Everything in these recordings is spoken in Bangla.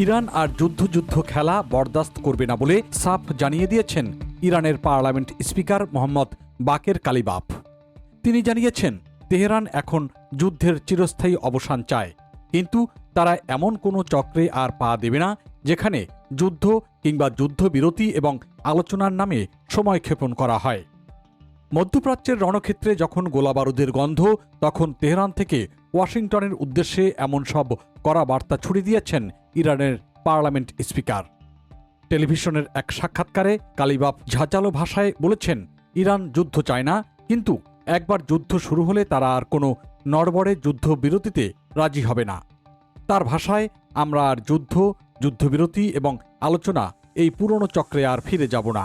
ইরান আর যুদ্ধ খেলা বরদাস্ত করবে না বলে সাফ জানিয়ে দিয়েছেন ইরানের পার্লামেন্ট স্পিকার মোহাম্মদ বাকের কালিবাফ। তিনি জানিয়েছেন, তেহরান এখন যুদ্ধের চিরস্থায়ী অবসান চায়, কিন্তু তারা এমন কোনো চক্রে আর পা দেবে না যেখানে যুদ্ধ কিংবা যুদ্ধবিরতি এবং আলোচনার নামে সময় ক্ষেপণ করা হয়। মধ্যপ্রাচ্যের রণক্ষেত্রে যখন গোলাবারুদের গন্ধ, তখন তেহরান থেকে ওয়াশিংটনের উদ্দেশ্যে এমন সব কড়া বার্তা ছুড়ে দিয়েছেন ইরানের পার্লামেন্ট স্পিকার। টেলিভিশনের এক সাক্ষাৎকারে কালিবাফ ঝাঁঝালো ভাষায় বলেছেন, ইরান যুদ্ধ চায় না, কিন্তু একবার যুদ্ধ শুরু হলে তারা আর কোনো নড়বড়ে যুদ্ধবিরতিতে রাজি হবে না। তার ভাষায়, আমরা আর যুদ্ধবিরতি এবং আলোচনা এই পুরনো চক্রে আর ফিরে যাব না।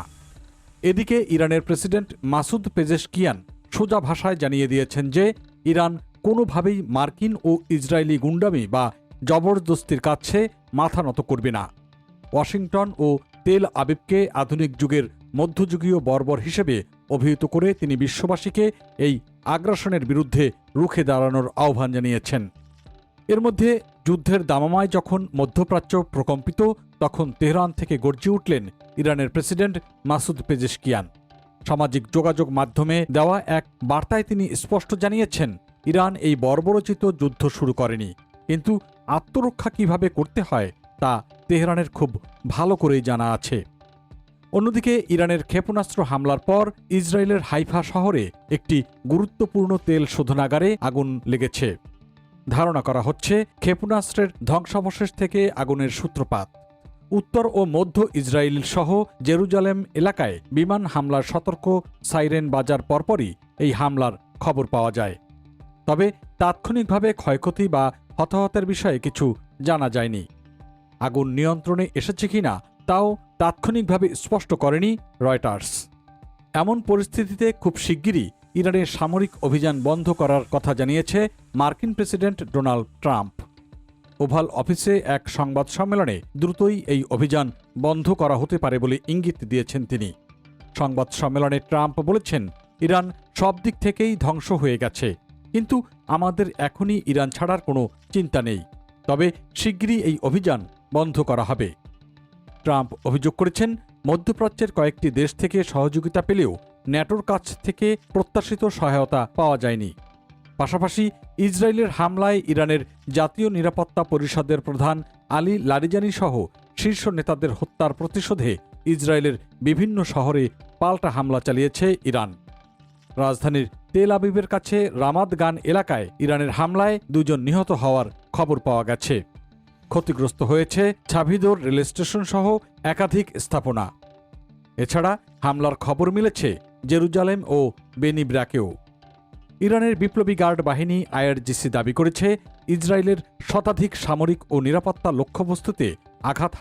এদিকে ইরানের প্রেসিডেন্ট মাসুদ পেজেশকিয়ান সোজা ভাষায় জানিয়ে দিয়েছেন যে ইরান কোনোভাবেই মার্কিন ও ইসরায়েলি গুন্ডামি বা জবরদস্তির কাছে মাথা নত করবে না। ওয়াশিংটন ও তেল আবিবকে আধুনিক যুগের মধ্যযুগীয় বর্বর হিসেবে অভিহিত করে তিনি বিশ্ববাসীকে এই আগ্রাসনের বিরুদ্ধে রুখে দাঁড়ানোর আহ্বান জানিয়েছেন। এর মধ্যে যুদ্ধের দামামায় যখন মধ্যপ্রাচ্য প্রকম্পিত, তখন তেহরান থেকে গর্জে উঠলেন ইরানের প্রেসিডেন্ট মাসুদ পেজেশকিয়ান। সামাজিক যোগাযোগ মাধ্যমে দেওয়া এক বার্তায় তিনি স্পষ্ট জানিয়েছেন, ইরান এই বর্বরোচিত যুদ্ধ শুরু করেনি, কিন্তু আত্মরক্ষা কিভাবে করতে হয় তা তেহরানের খুব ভালো করেই জানা আছে। অন্যদিকে ইরানের ক্ষেপণাস্ত্র হামলার পর ইসরায়েলের হাইফা শহরে একটি গুরুত্বপূর্ণ তেল শোধনাগারে আগুন লেগেছে। ধারণা করা হচ্ছে ক্ষেপণাস্ত্রের ধ্বংসাবশেষ থেকে আগুনের সূত্রপাত। উত্তর ও মধ্য ইসরায়েল সহ জেরুজালেম এলাকায় বিমান হামলার সতর্ক সাইরেন বাজার পরপরই এই হামলার খবর পাওয়া যায়। তবে তাৎক্ষণিকভাবে ক্ষয়ক্ষতি বা হতাহতের বিষয়ে কিছু জানা যায়নি। আগুন নিয়ন্ত্রণে এসেছে কিনা তাও তাৎক্ষণিকভাবে স্পষ্ট করেনি রয়টার্স। এমন পরিস্থিতিতে খুব শিগগিরই ইরানের সামরিক অভিযান বন্ধ করার কথা জানিয়েছে মার্কিন প্রেসিডেন্ট ডোনাল্ড ট্রাম্প। ওভাল অফিসে এক সংবাদ সম্মেলনে দ্রুতই এই অভিযান বন্ধ করা হতে পারে বলে ইঙ্গিত দিয়েছেন তিনি। সংবাদ সম্মেলনে ট্রাম্প বলেছেন, ইরান সব দিক থেকেই ধ্বংস হয়ে গেছে, কিন্তু আমাদের এখনই ইরান ছাড়ার কোনো চিন্তা নেই, তবে শিগগিরই এই অভিযান বন্ধ করা হবে। ট্রাম্প অভিযোগ করেছেন, মধ্যপ্রাচ্যের কয়েকটি দেশ থেকে সহযোগিতা পেলেও ন্যাটোর কাছ থেকে প্রত্যাশিত সহায়তা পাওয়া যায়নি। পাশাপাশি ইসরায়েলের হামলায় ইরানের জাতীয় নিরাপত্তা পরিষদের প্রধান আলী লারিজানি সহ শীর্ষ নেতাদের হত্যার প্রতিশোধে ইসরায়েলের বিভিন্ন শহরে পাল্টা হামলা চালিয়েছে ইরান। রাজধানীর তেল আবিবের কাছে রামাদ গান এলাকায় ইরানের হামলায় 2 জন নিহত হওয়ার খবর পাওয়া গেছে। ক্ষতিগ্রস্ত হয়েছে ছাভিদোর রেল স্টেশন সহ একাধিক স্থাপনা। এছাড়া হামলার খবর মিলেছে জেরুজালেম ও বেনি ব্রাকেও। ইরানের বিপ্লবী গার্ড বাহিনী আইআরজিসি দাবি করেছে, ইসরায়েলের শতাধিক সামরিক ও নিরাপত্তা লক্ষ্যবস্তুতে আঘাত